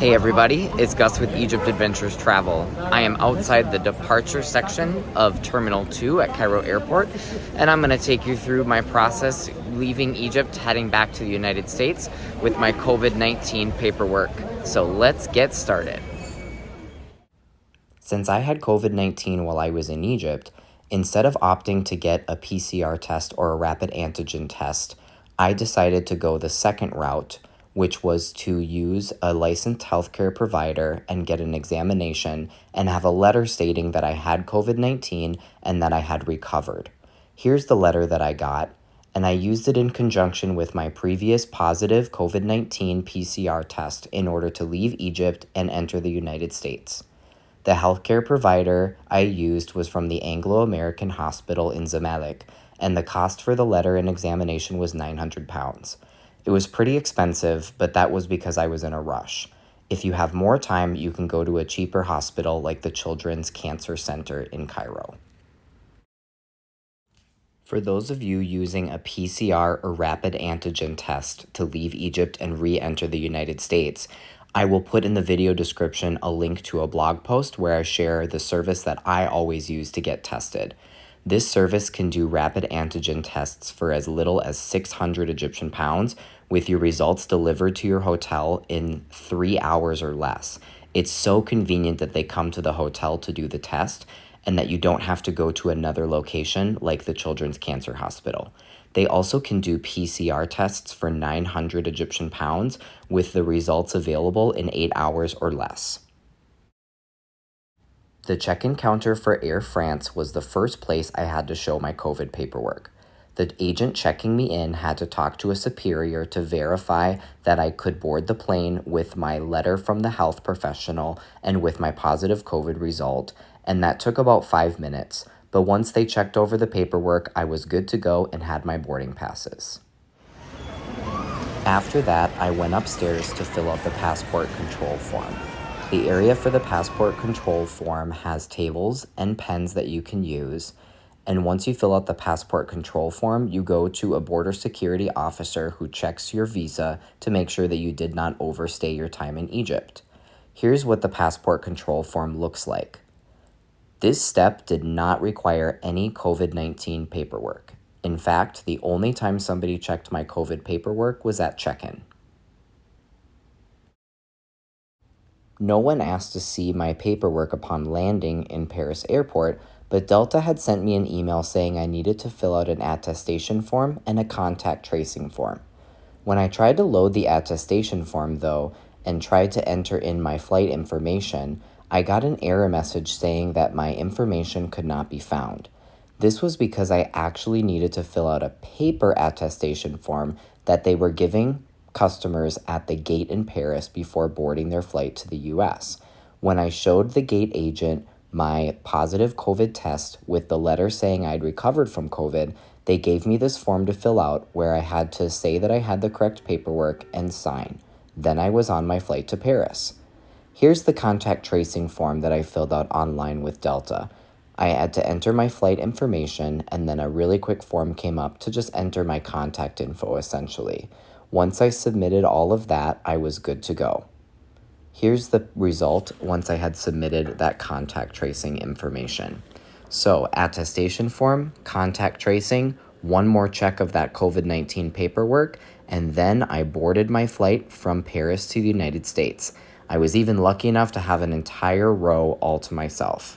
Hey everybody, it's Gus with Egypt Adventures Travel. I am outside the departure section of Terminal 2 at Cairo Airport, and I'm going to take you through my process leaving Egypt, heading back to the United States with my COVID-19 paperwork. So let's get started. Since I had COVID-19 while I was in Egypt, instead of opting to get a PCR test or a rapid antigen test, I decided to go the second route, which was to use a licensed healthcare provider and get an examination and have a letter stating that I had COVID-19 and that I had recovered. Here's the letter that I got, and I used it in conjunction with my previous positive COVID-19 PCR test in order to leave Egypt and enter the United States. The healthcare provider I used was from the Anglo-American Hospital in Zamalek, and the cost for the letter and examination was £900. It was pretty expensive, but that was because I was in a rush. If you have more time, you can go to a cheaper hospital like the Children's Cancer Center in Cairo. For those of you using a PCR or rapid antigen test to leave Egypt and re-enter the United States, I will put in the video description a link to a blog post where I share the service that I always use to get tested. This service can do rapid antigen tests for as little as 600 Egyptian pounds, with your results delivered to your hotel in 3 hours or less. It's so convenient that they come to the hotel to do the test and that you don't have to go to another location like the Children's Cancer Hospital. They also can do PCR tests for 900 Egyptian pounds with the results available in 8 hours or less. The check-in counter for Air France was the first place I had to show my COVID paperwork. The agent checking me in had to talk to a superior to verify that I could board the plane with my letter from the health professional and with my positive COVID result, and that took about 5 minutes. But once they checked over the paperwork, I was good to go and had my boarding passes. After that, I went upstairs to fill out the passport control form. The area for the passport control form has tables and pens that you can use, and once you fill out the passport control form, you go to a border security officer who checks your visa to make sure that you did not overstay your time in Egypt. Here's what the passport control form looks like. This step did not require any COVID-19 paperwork. In fact, the only time somebody checked my COVID paperwork was at check-in. No one asked to see my paperwork upon landing in Paris Airport, but Delta had sent me an email saying I needed to fill out an attestation form and a contact tracing form. When I tried to load the attestation form, though, and tried to enter in my flight information, I got an error message saying that my information could not be found. This was because I actually needed to fill out a paper attestation form that they were giving customers at the gate in Paris before boarding their flight to the US. When I showed the gate agent my positive COVID test with the letter saying I'd recovered from COVID, they gave me this form to fill out where I had to say that I had the correct paperwork and sign. Then I was on my flight to Paris. Here's the contact tracing form that I filled out online with Delta. I had to enter my flight information, and then a really quick form came up to just enter my contact info essentially. Once I submitted all of that, I was good to go. Here's the result once I had submitted that contact tracing information. So, attestation form, contact tracing, one more check of that COVID-19 paperwork, and then I boarded my flight from Paris to the United States. I was even lucky enough to have an entire row all to myself.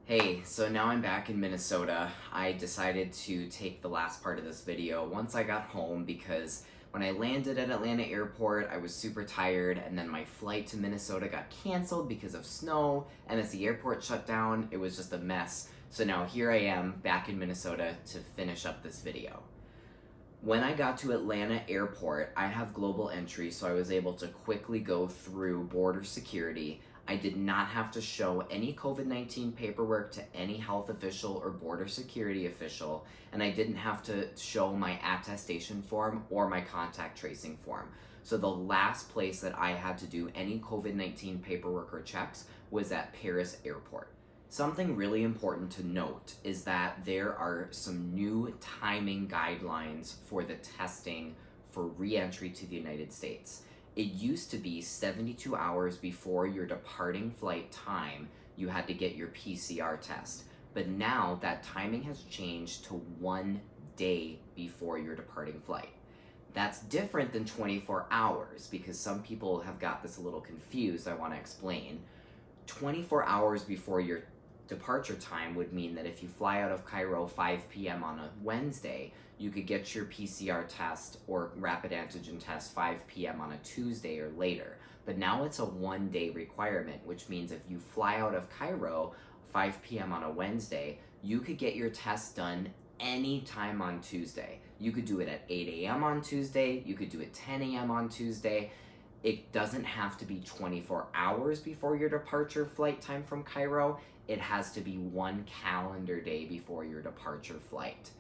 Hey, so now I'm back in Minnesota. I decided to take the last part of this video once I got home because when I landed at Atlanta Airport, I was super tired, and then my flight to Minnesota got canceled because of snow, and as the airport shut down, it was just a mess. So now here I am back in Minnesota to finish up this video. When I got to Atlanta Airport, I have global entry, so I was able to quickly go through border security. I did not have to show any COVID-19 paperwork to any health official or border security official, and I didn't have to show my attestation form or my contact tracing form. So the last place that I had to do any COVID-19 paperwork or checks was at Paris Airport. Something really important to note is that there are some new timing guidelines for the testing for re-entry to the United States. It used to be 72 hours before your departing flight time, you had to get your PCR test. But now that timing has changed to 1 day before your departing flight. That's different than 24 hours because some people have got this a little confused. I want to explain. 24 hours before your departure time would mean that if you fly out of Cairo 5 p.m. on a Wednesday, you could get your PCR test or rapid antigen test 5 p.m. on a Tuesday or later. But now it's a 1 day requirement, which means if you fly out of Cairo 5 p.m. on a Wednesday, you could get your test done anytime on Tuesday. You could do it at 8 a.m. on Tuesday, you could do it 10 a.m. on Tuesday. It doesn't have to be 24 hours before your departure flight time from Cairo. It has to be 1 calendar day before your departure flight.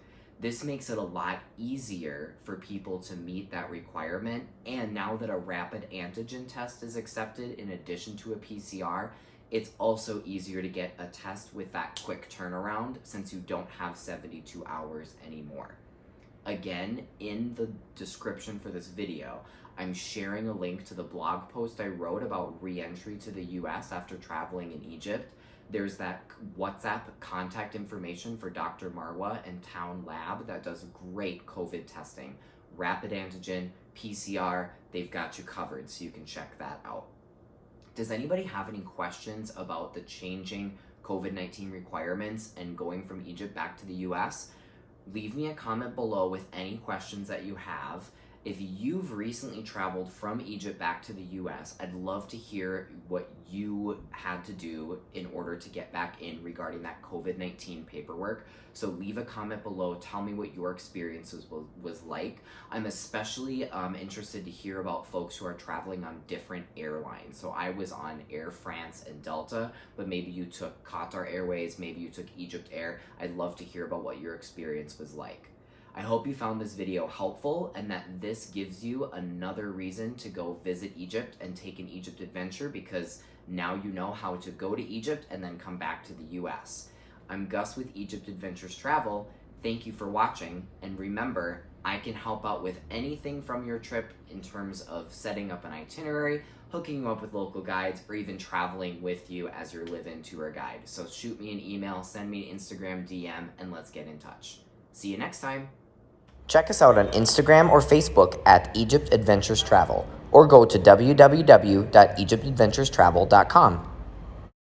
This makes it a lot easier for people to meet that requirement. And now that a rapid antigen test is accepted in addition to a PCR, it's also easier to get a test with that quick turnaround since you don't have 72 hours anymore. Again, in the description for this video, I'm sharing a link to the blog post I wrote about re-entry to the US after traveling in Egypt. There's that WhatsApp contact information for Dr. Marwa and Town Lab that does great COVID testing. Rapid antigen, PCR, they've got you covered, so you can check that out. Does anybody have any questions about the changing COVID-19 requirements and going from Egypt back to the US? Leave me a comment below with any questions that you have. If you've recently traveled from Egypt back to the US, I'd love to hear what you had to do in order to get back in regarding that COVID-19 paperwork. So leave a comment below, tell me what your experience was like. I'm especially interested to hear about folks who are traveling on different airlines. So I was on Air France and Delta, but maybe you took Qatar Airways, maybe you took Egypt Air. I'd love to hear about what your experience was like. I hope you found this video helpful and that this gives you another reason to go visit Egypt and take an Egypt adventure, because now you know how to go to Egypt and then come back to the US. I'm Gus with Egypt Adventures Travel. Thank you for watching, and remember, I can help out with anything from your trip in terms of setting up an itinerary, hooking you up with local guides, or even traveling with you as your live-in tour guide. So shoot me an email, send me an Instagram DM, and let's get in touch. See you next time. Check us out on Instagram or Facebook at Egypt Adventures Travel, or go to www.egyptadventurestravel.com.